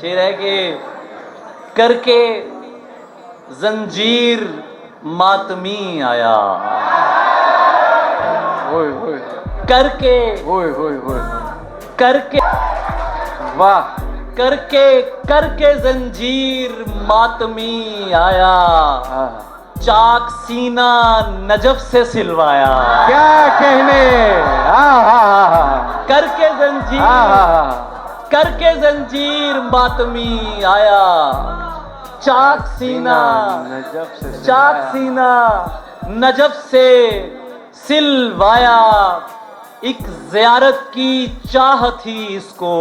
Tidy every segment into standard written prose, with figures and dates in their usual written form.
शेर है कि करके जंजीर मातमी आया, करके करके वाह, करके जंजीर मातमी आया, चाक सीना नजफ से सिलवाया। क्या कहने, करके जंजीर मातमी आया, चाक सीना नजफ से सिलवाया। एक ज़ियारत की चाह थी इसको,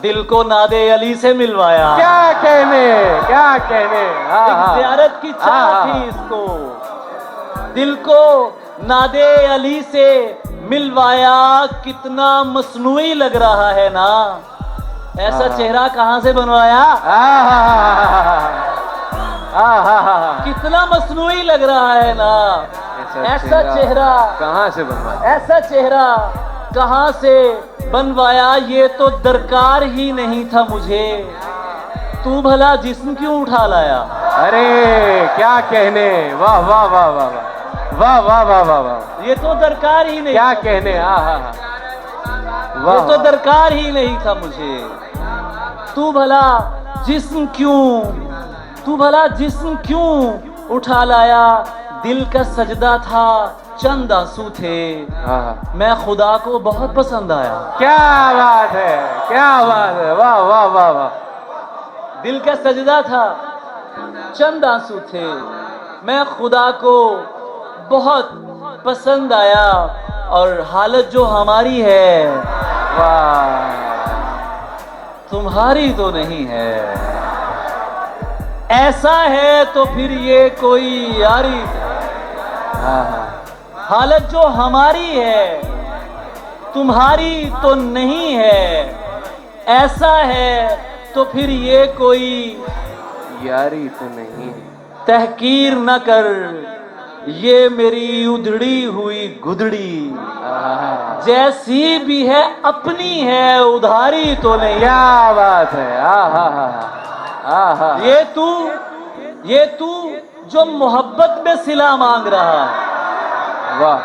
दिल को नादे अली से मिलवाया। क्या कहने, एक ज़ियारत की चाह थी इसको, दिल को नादे अली से मिलवाया। कितना मसनूई लग रहा है ना, ऐसा चेहरा कहां से बनवाया? कितना मसनूई लग रहा है ना, ऐसा चेहरा कहां से बनवाया? ऐसा चेहरा कहां से बनवाया? ये तो दरकार ही नहीं था मुझे, तू भला जिस्म क्यों उठा लाया? अरे क्या कहने, वाह वाह वाह वाह वाह वाह वाह वाह वाह वाह, ये तो दरकार ही नहीं, क्या कहने, ये तो दरकार ही नहीं था मुझे, तू भला जिस्म क्यों उठा लाया? दिल का सजदा था, चंद आंसू थे, मैं खुदा को बहुत पसंद आया। क्या बात है, क्या बात है, वाह वाह वाह वाह। दिल का सजदा था, चंद आंसू थे, मैं खुदा को बहुत पसंद आया। और हालत जो हमारी है, वाह, तुम्हारी तो नहीं है। ऐसा है तो फिर ये कोई यारी, हालत जो हमारी है तुम्हारी तो नहीं है। ऐसा है तो फिर ये कोई यारी तो नहीं। तहकीर न कर ये मेरी उधड़ी हुई गुदड़ी, जैसी भी है अपनी है, उधारी तो नहीं। क्या बात है, ये तू जो मोहब्बत में सिला मांग रहा है, वाह,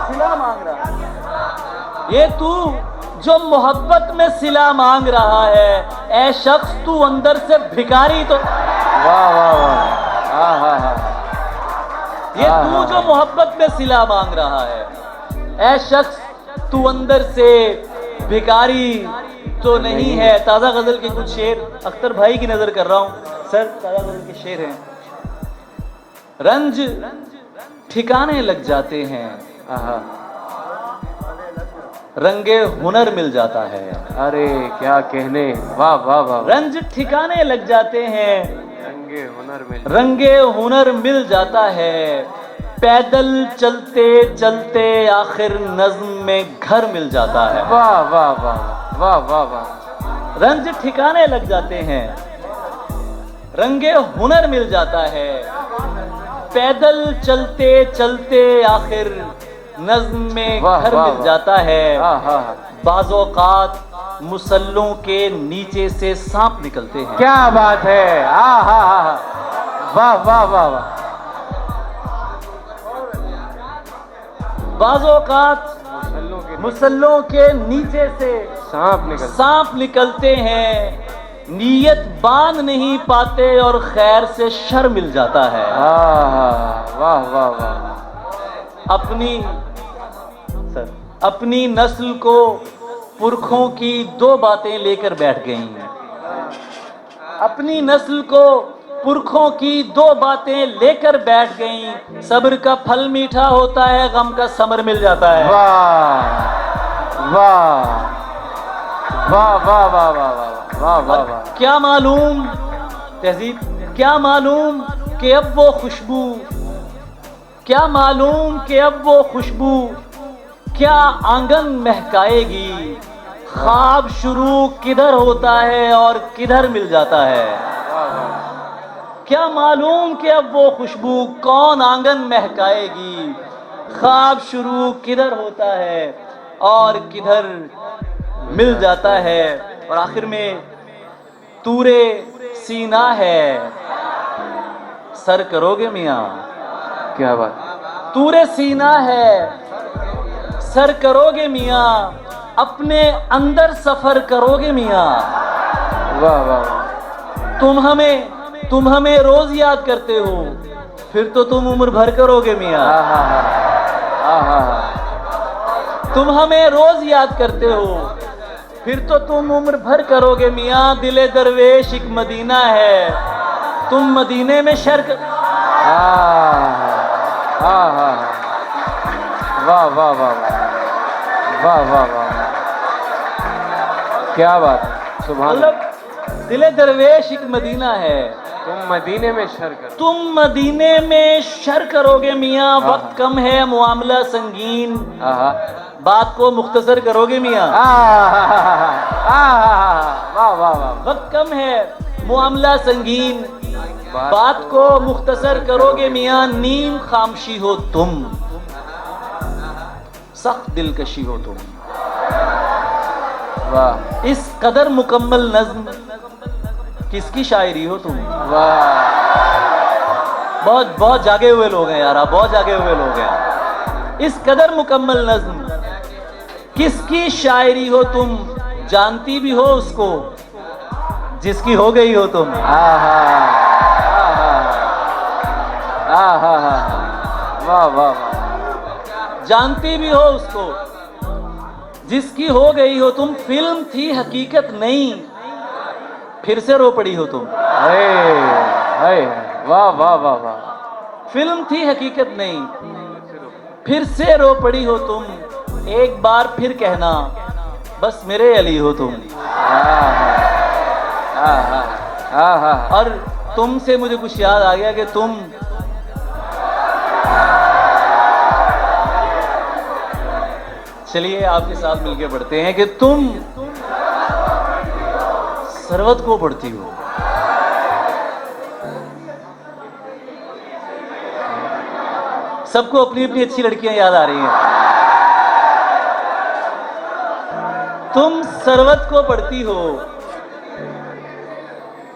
सिला मांग रहा है, ये तू जो मोहब्बत में सिला मांग रहा है, ऐ शख्स तू अंदर से भिखारी तो। वाह वाह वाह, ये तू जो मोहब्बत में सिला मांग रहा है, ऐ शख्स तू अंदर से भिखारी तो नहीं है। ताज़ा गजल के कुछ शेर अख्तर भाई की नजर कर रहा हूं सर, ताज़ा गजल के शेर हैं। रंज ठिकाने लग जाते हैं, रंगे हुनर मिल जाता है। अरे क्या कहने, वाह वाह वाह। रंज ठिकाने लग जाते हैं, रंगे हुनर मिल जाता है। पैदल चलते चलते आखिर नज्म में घर मिल जाता है। वाह वाह वाह वाह वाह वाह। रंज ठिकाने लग जाते हैं, रंगे हुनर मिल जाता है। पैदल चलते चलते आखिर नज्म में घर मिल जाता है। बाज़ औक़ात मुसल्लों के नीचे से सांप निकलते हैं। क्या बात है, वाह वाह वाह वाह। बाज़ औक़ात मुसल्लों के नीचे से सांप निकलते हैं। नीयत बांध नहीं पाते और खैर से शर मिल जाता है। वाह वाह वाह। अपनी नस्ल को पुरखों की दो बातें लेकर बैठ गई हैं। अपनी नस्ल को पुरखों की दो बातें लेकर बैठ गई। सब्र का फल मीठा होता है, गम का समर मिल जाता है। वाह वाह वाह वाह वाह वाह वाह वाह। क्या मालूम तहजीब, क्या मालूम कि अब वो खुशबू, क्या मालूम कि अब वो खुशबू क्या आंगन महकाएगी। ख्वाब शुरू किधर होता है और किधर मिल जाता है। क्या मालूम कि अब वो खुशबू कौन आंगन महकाएगी। ख्वाब शुरू किधर होता है और किधर मिल जाता है। और आखिर में तूरे सीना है, सर करोगे मियाँ। क्या बात, तूरे सीना है, सर करोगे मियाँ, अपने अंदर सफर करोगे मियाँ। वाह वाह वाह। तुम हमें रोज याद करते हो, फिर तो तुम उम्र भर करोगे मियाँ। तुम हमें रोज याद करते हो, फिर तो तुम उम्र भर करोगे मियाँ। दिले दरवेश एक मदीना है, तुम मदीने में शर्क। वाह वाह वाह वाह वाह वाह, क्या बात है, सुभान अल्लाह। मतलब दिले दरवेश एक मदीना है, तुम मदीने में शर करो, तुम मदीने में शर करोगे मियाँ। वक्त कम है, मुआमला संगीन, बात को मुख्तसर करोगे मियाँ। वाह वाह वाह। वक्त कम है, मुआमला संगीन, बात को मुख्तसर करोगे मियाँ। नीम खामशी हो तुम, सख्त दिलकशी हो तुम। वाह। इस कदर मुकम्मल नज्म किसकी शायरी हो तुम। वाह। बहुत जागे हुए लोग हैं यार, आप बहुत जागे हुए लोग हैं। इस कदर मुकम्मल नज्म किसकी शायरी हो तुम, जानती भी हो उसको जिसकी हो गई हो तुम। वाह वाह। जानती भी हो उसको जिसकी हो गई हो तुम। फिल्म थी हकीकत नहीं, फिर से रो पड़ी हो तुम। वाह वाह वाह वाह। फिल्म थी हकीकत नहीं, फिर से रो पड़ी हो तुम। एक बार फिर कहना, बस मेरे अली हो तुम। और तुमसे मुझे कुछ याद आ गया कि तुम चलिए आपके साथ मिलके पढ़ते हैं कि तुम सरवत को पढ़ती हो। सबको अपनी अपनी अच्छी लड़कियां याद आ रही हैं। तुम सरवत को पढ़ती हो,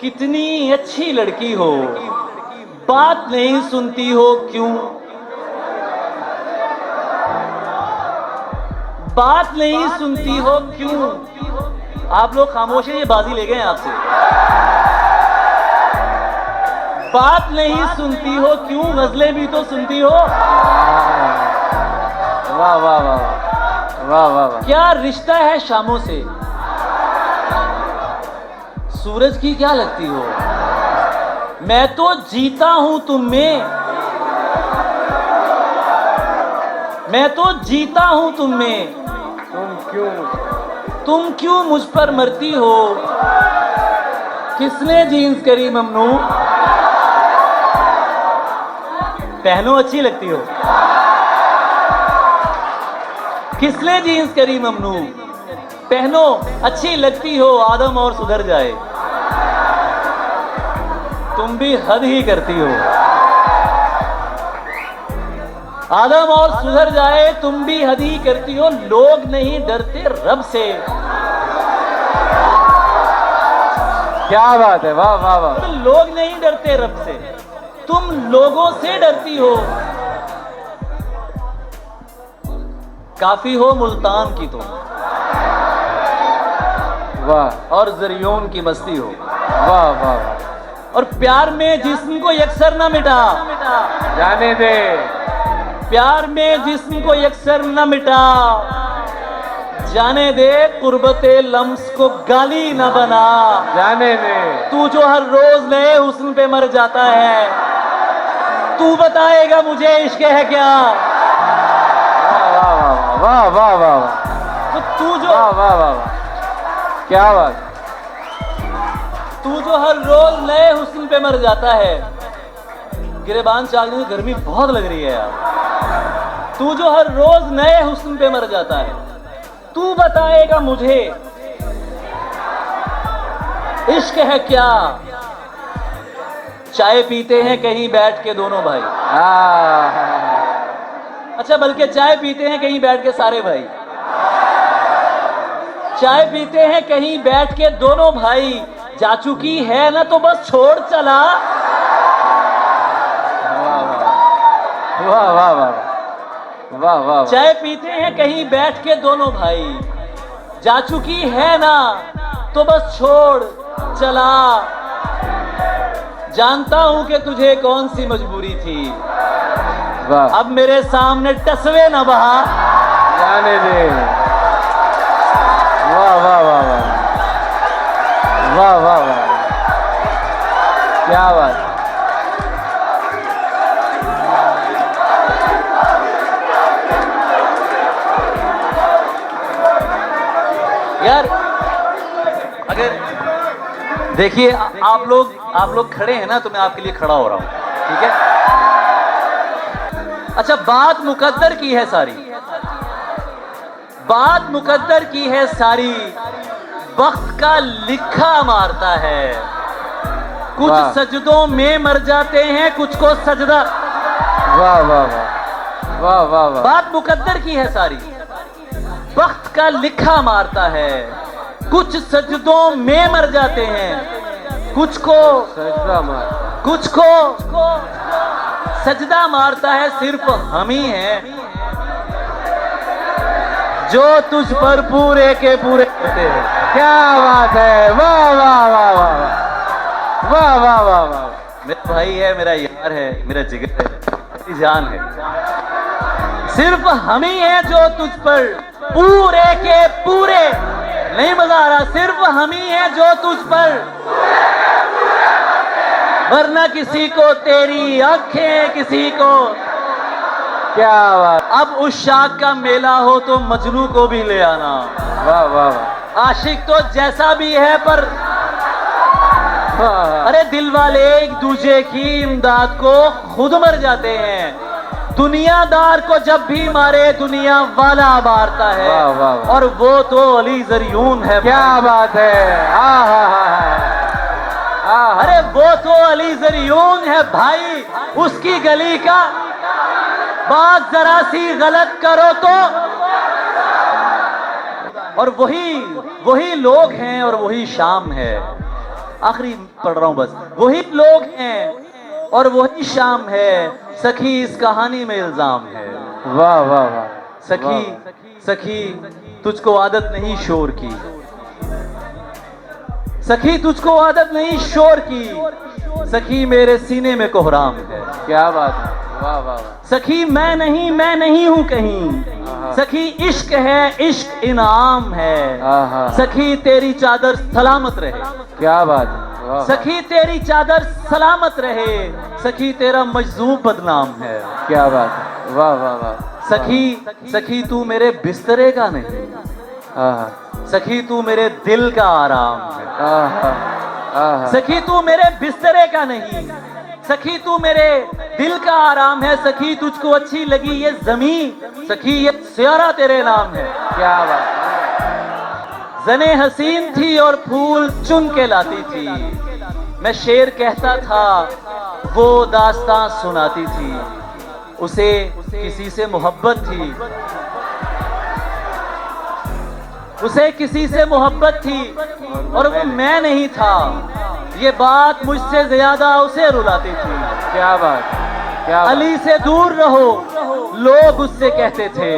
कितनी अच्छी लड़की हो, बात नहीं सुनती हो क्यों। बात नहीं सुनती हो क्यों। आप लोग खामोश हैं, ये बाजी ले गए आपसे। बात नहीं सुनती हो क्यों, गजलें भी तो सुनती हो। वाह वाह वाह वाह वाह। क्या रिश्ता है शामों से, सूरज की क्या लगती हो। मैं तो जीता हूं तुम में, मैं तो जीता हूं तुम में। तुम क्यों मुझ पर मरती हो। किसने जीन्स करी ममनू, पहनो अच्छी लगती हो। किसने जीन्स करी ममनू, पहनो अच्छी लगती हो। आदम और सुधर जाए, तुम भी हद ही करती हो। आदम और सुधर जाए, तुम भी हद ही करती हो। लोग नहीं डरते रब से। क्या बात है, वाह वाह वाह। तो लोग नहीं डरते रब से, तुम लोगों से डरती हो। काफी हो मुल्तान की तुम, वाह। और जरियोन की मस्ती हो। वाह वाह वाह। और प्यार में जिस्म को यकसर न मिटा, जाने दे। प्यार में जिस्म को यकसर न मिटा, जाने दे। कुर्बते लम्स को गाली न बना, जाने दे। तू जो हर रोज नए हुस्न पे मर जाता है, तू बताएगा मुझे इश्क है क्या। वाह वाह वाह वाह। तो तू जो वाह वाह वाह वाह, क्या बात। तू जो हर रोज नए हुस्न पे मर जाता है। गिरेबान चागने की गर्मी बहुत लग रही है यार। तू जो हर रोज नए हुस्न पे मर जाता है, तू बताएगा मुझे इश्क है क्या। चाय पीते हैं कहीं बैठ के दोनों भाई। अच्छा, बल्कि चाय पीते हैं कहीं बैठ के सारे भाई। चाय पीते हैं कहीं बैठ के दोनों भाई, जा चुकी है ना तो बस छोड़ चला। वाह वाह वाह वाह वाह। चाय पीते हैं कहीं बैठ के दोनों भाई, जा चुकी है ना तो बस छोड़ चला। जानता हूं कि तुझे कौन सी मजबूरी थी, वाह। अब मेरे सामने टसवे न बहा। जाने दे। वाह वाह वाह वाह वाह वाह वाह, क्या बात। यार अगर देखिए आप लोग खड़े हैं ना, तो मैं आपके लिए खड़ा हो रहा हूं, ठीक है। अच्छा, बात मुकद्दर की है सारी, बात मुकद्दर की है सारी, वक्त का लिखा मारता है। कुछ वाह। सजदों में मर जाते हैं, कुछ को सजदा। वाह वाह वाह वाह वाह वाह। बात मुकद्दर की है सारी, वक्त का लिखा मारता है। कुछ सजदों में मर जाते हैं, कुछ को सजदा मार, कुछ को सजदा मारता है। सिर्फ हम ही हैं जो तुझ पर पूरे के पूरे होते हैं। क्या बात है। वाह वाह वाह वाह वाह वाह वाह वाह। मेरा भाई है, मेरा यार है, मेरा जिगर है, मेरी जान है। सिर्फ हम ही हैं जो तुझ पर पूरे के पूरे, नहीं मजा आ रहा, सिर्फ हम ही हैं जो तुझ पर, वरना किसी को तेरी आंखें, किसी को। क्या बात। अब उस शाख का मेला हो तो मजनू को भी ले आना। वाह वाह वाह आशिक तो जैसा भी है पर, वाह। अरे दिल वाले एक दूसरे की इमदाद को खुद मर जाते हैं। दुनियादार को जब भी मारे दुनिया वाला मारता है। वाह, वाह, वाह। और वो तो अली जरियून है। क्या बात है। हाँ हाँ हाँ हाँ। अरे वो तो अली जरियून है भाई, उसकी गली का बात जरा सी गलत करो तो। और वही लोग हैं और वही शाम है। आखिरी पढ़ रहा हूं बस। वही लोग हैं और वही शाम है, सखी इस कहानी में इल्जाम है। वाह वाह वाह। सखी तुझको आदत नहीं शोर की, सखी तुझको आदत नहीं शोर की, सखी मेरे सीने में कोहराम है। क्या बात है। वाह वाह वाह। सखी मैं नहीं हूं कहीं, सखी इश्क है, इश्क इनाम है। सखी तेरी चादर सलामत रहे। क्या बात है। वाह। सखी तेरी चादर सलामत रहे, सखी तेरा मजजूब बदनाम है। क्या बात है। वाह वाह वाह। सखी तू मेरे बिस्तरे का नहीं, सखी तू मेरे दिल का आराम है। सखी तू मेरे बिस्तरे का नहीं, सखी तू मेरे दिल का आराम है। सखी तुझको अच्छी लगी ये जमीन, सखी ये सियारा तेरे नाम है। क्या बात। जने हसीन थी और फूल चुन के लाती थी, मैं शेर कहता था वो दास्तां सुनाती थी। उसे किसी से मोहब्बत थी, उसे किसी से मोहब्बत थी और वो मैं नहीं था। ये बात मुझसे ज्यादा उसे रुलाती थी। क्या बात। क्या बात। अली से दूर रहो लोग उससे कहते थे,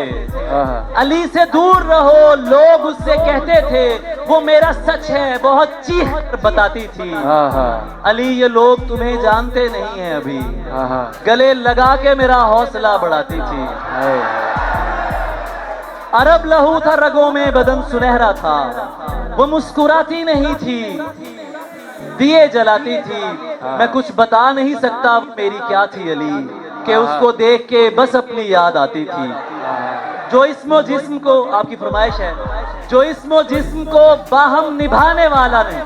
अली से दूर रहो लोग उससे कहते थे। वो मेरा सच है बहुत चीख कर बताती थी। अली ये लोग तुम्हें जानते नहीं हैं अभी, गले लगा के मेरा हौसला बढ़ाती थी। अरब लहू था रगों में, बदन सुनहरा था, वो मुस्कुराती नहीं थी, दिए जलाती थी। मैं कुछ बता नहीं सकता मेरी क्या थी अली, कि उसको देख के बस अपनी याद आती थी। जो इस्मो जिस्म को, आपकी फरमाइश है, जो इस्मो जिस्म को बाहम निभाने वाला नहीं।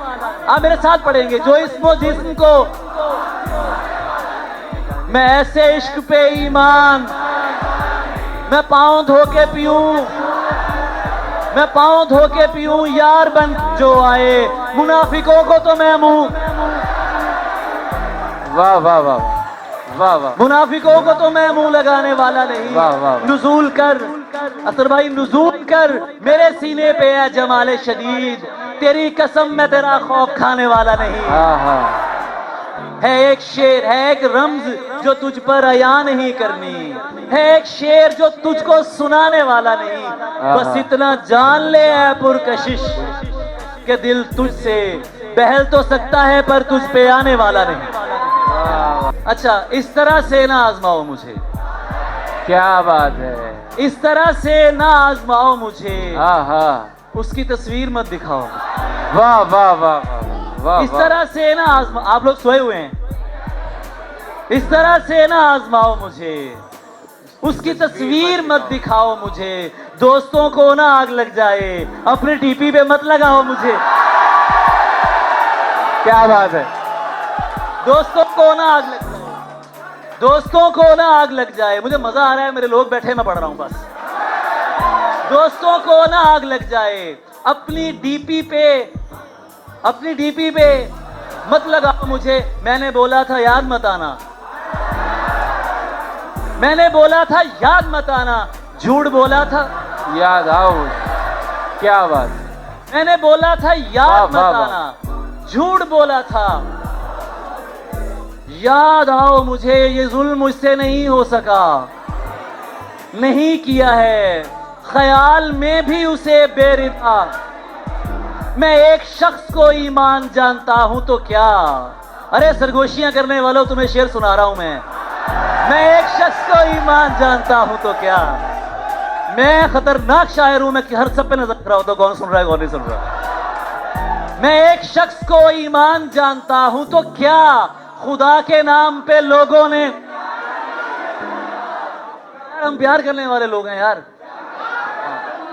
आप मेरे साथ पढ़ेंगे। जो इस्मो जिस्म को, मैं ऐसे इश्क पे ईमान, मैं पाँव धो के पीऊं, मैं पाँव धो के पीऊं, यार बन जो आए, मुनाफिकों को तो मैं मुंह। वाह वाह वाह। वाह वाह मुनाफिकों को तो मैं मुंह लगाने वाला नहीं। वाह, वाह, वाह। नुज़ूल कर असर भाई, नुज़ूल कर मेरे सीने पे है जमाले शदीद, तेरी कसम मैं तेरा खौफ खाने वाला नहीं। हाँ हाँ है एक शेर, है एक रम्ज जो तुझ पर अया नहीं करनी, है एक शेर जो तुझको सुनाने वाला नहीं। बस इतना जान ले है पुरकशिश कि दिल तुझसे बहल तो सकता है पर तुझ पे आने वाला नहीं। अच्छा, इस तरह से ना आजमाओ मुझे, क्या बात है, इस तरह से ना आजमाओ मुझे। हाँ हाँ उसकी तस्वीर मत दिखाओ। वाह वाह वाह वाह इस तरह से ना आजमा, आप लोग सोए हुए हैं, इस तरह से ना आजमाओ मुझे, उसकी तस्वीर मत दिखाओ मुझे। दोस्तों को ना आग लग जाए, अपने टीपी पे मत लगाओ मुझे। क्या बात है, दोस्तों को ना आग लग जाए, दोस्तों को ना आग लग जाए। मुझे मजा आ रहा है, मेरे लोग बैठे, मैं पढ़ रहा हूं बस। दोस्तों को ना आग लग जाए, अपनी डीपी पे मत लगाओ मुझे। मैंने बोला था याद मत आना, मैंने बोला था याद मत आना, झूठ बोला था याद आओ, क्या बात, मैंने बोला था याद मत वाह, वाह। आना, झूठ बोला था याद आओ मुझे। ये जुल्म मुझसे नहीं हो सका, नहीं किया है ख्याल में भी उसे बेरिता। मैं एक शख्स को ईमान जानता हूं तो क्या। अरे सरगोशियां करने वालों, तुम्हें शेर सुना रहा हूं मैं एक शख्स को ईमान जानता हूं तो क्या। मैं खतरनाक शायर हूं, मैं हर सब पे नजर रहा हूं तो कौन सुन रहा है कौन नहीं सुन रहा। मैं एक शख्स को ईमान जानता हूं तो क्या, खुदा के नाम पे लोगों ने, हम प्यार करने वाले लोग हैं यार।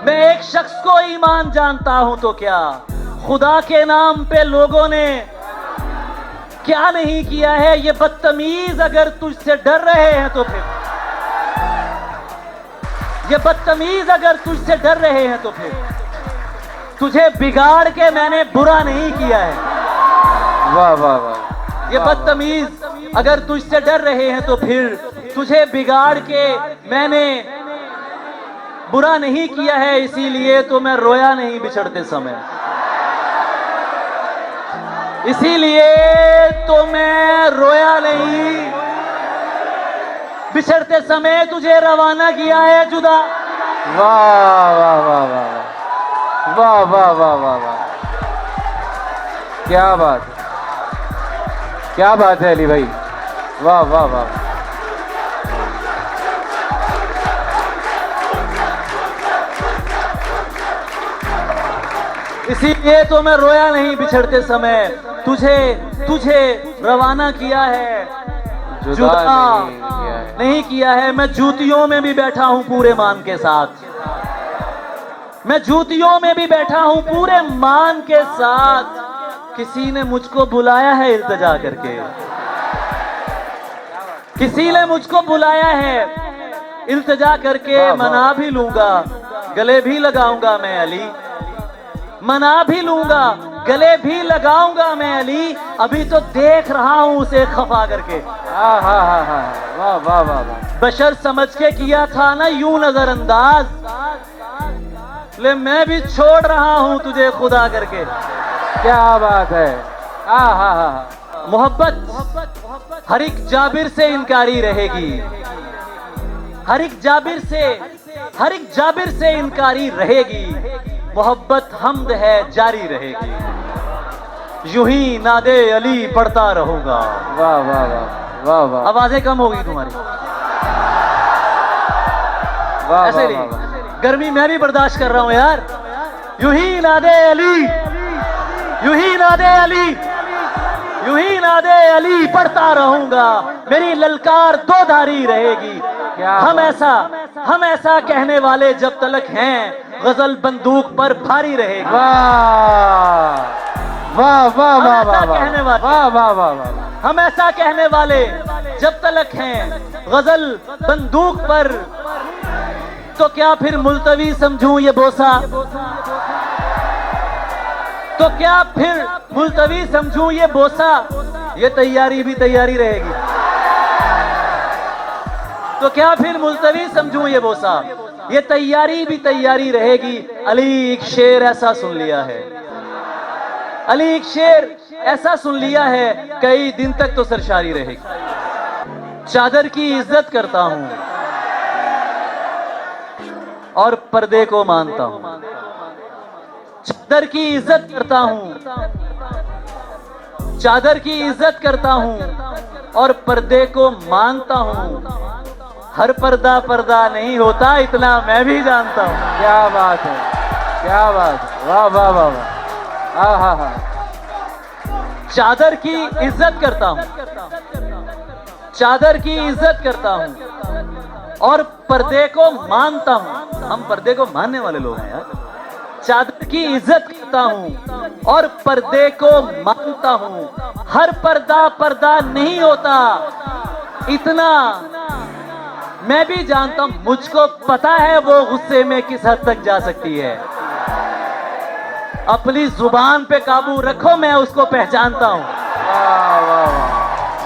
मैं एक शख्स को ईमान जानता हूं तो क्या, खुदा के नाम पे लोगों ने क्या नहीं किया है। ये बदतमीज अगर तुझसे डर रहे हैं तो फिर, ये बदतमीज अगर तुझसे डर रहे हैं तो फिर तुझे बिगाड़ के मैंने बुरा नहीं किया है। वाह वाह वाह। ये बदतमीज अगर तुझसे डर रहे हैं तो फिर तुझे बिगाड़ के मैंने बुरा नहीं किया है। इसीलिए तो मैं रोया नहीं बिछड़ते समय, इसीलिए तो मैं रोया नहीं बिछड़ते समय, तुझे रवाना किया है जुदा। वाह वाह वाह वाह वाह वाह वाह वाह वाह, क्या बात है, क्या बात है अली भाई, वाह वाह वाह। इसीलिए तो मैं रोया नहीं बिछड़ते समय, तुझे रवाना किया है, जुदा नहीं किया है। मैं जूतियों में भी बैठा हूं पूरे मान के साथ, मैं जूतियों में भी बैठा हूं पूरे मान के साथ। किसी ने मुझको बुलाया है इल्तिजा करके, किसी ने मुझको बुलाया है इल्तिजा करके। मना भी लूंगा, गले भी लगाऊंगा मैं अली, मना भी लूंगा, गले भी लगाऊंगा मैं अली। अभी तो देख रहा हूं उसे खफा करके। हाँ हाँ हाँ हाँ, वाह वाह वाह वाह। बशर समझ के किया था ना यूं नजरअंदाज, ले मैं भी छोड़ रहा हूं तुझे खुदा करके। क्या बात है, हाँ हाँ हाँ। मोहब्बत हर एक जाबिर से इनकारी रहेगी, हर एक जाबिर से इनकारी रहेगी। मोहब्बत हमद है जारी रहेगी, यूं ही नादे अली पढ़ता रहूंगा। वाह वाह वाह वाह वाह। आवाजें कम होगी तुम्हारी, वाह ऐसे वाह नहीं, गर्मी मैं भी बर्दाश्त कर रहा हूं यार। यूं ही नादे अली, यूं ही नादे अली, यूं ही नादे अली पढ़ता रहूंगा। मेरी ललकार दो धारी रहेगी। हम ऐसा कहने वाले जब तलक हैं, गजल बंदूक पर भारी रहेगी। वाह वाह वाह वाह वाह कहने वाले, वाह वाह वाह वाह। हम ऐसा कहने वाले जब तलक हैं, गजल बंदूक पर, तो क्या फिर मुल्तवी समझूं ये बोसा, तो क्या फिर मुल्तवी समझूं ये बोसा। ये तैयारी भी तैयारी रहेगी। तो क्या फिर मुलतवी समझूं ये बोसा? ये तैयारी भी तैयारी रहेगी। अली एक शेर ऐसा सुन लिया है, अली एक शेर ऐसा सुन लिया है, कई दिन तक तो सरशारी रहेगी। चादर की इज्जत करता हूं और पर्दे को मानता हूं। चादर की इज्जत करता हूं, चादर की इज्जत करता हूं और पर्दे को मानता हूं। हर पर्दा पर्दा नहीं होता, इतना मैं भी जानता हूं। क्या बात है, क्या बात है, वाह वाह वाह वाह, हाँ हाँ हाँ। चादर की इज्जत करता हूं, चादर की इज्जत करता हूं और पर्दे को मानता हूं। हम पर्दे को मानने वाले लोग हैं यार। चादर की इज्जत करता हूं और पर्दे को मानता हूं। हर पर्दा पर्दा नहीं होता, इतना मैं भी जानता हूं। मुझको पता है वो गुस्से में किस हद तक जा सकती है। अपनी जुबान पे काबू रखो, मैं उसको पहचानता हूं। वाह वाह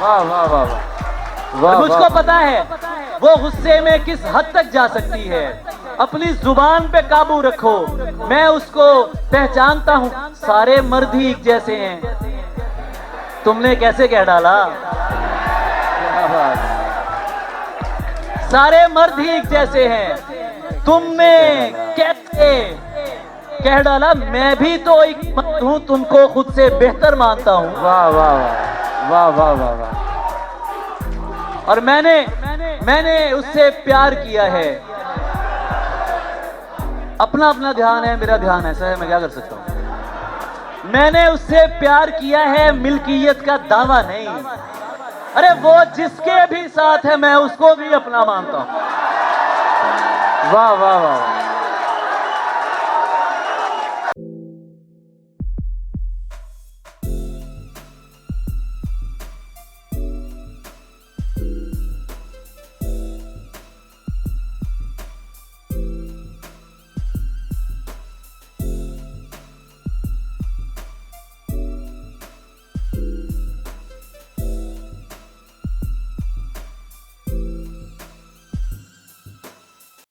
वाह वाह वाह वाह, मुझको पता है वो गुस्से में किस हद तक जा सकती है। अपनी जुबान पे काबू रखो, मैं उसको पहचानता हूं। सारे मर्द ही एक जैसे हैं, तुमने कैसे कह डाला? क्या बात है। सारे मर्द ही एक जैसे हैं, तुमने कैसे कह डाला? मैं भी तो एक मर्द हूं, तुमको खुद से बेहतर मानता हूं। वाह वाह वाह वाह वाह वाह वाह। और मैंने उससे प्यार किया है। अपना अपना ध्यान है, मेरा ध्यान ऐसा है, मैं क्या कर सकता हूं? मैंने उससे प्यार किया है, मिल्कियत का दावा नहीं। अरे वो जिसके भी साथ है, मैं उसको भी अपना मानता हूं। वाह वाह वाह।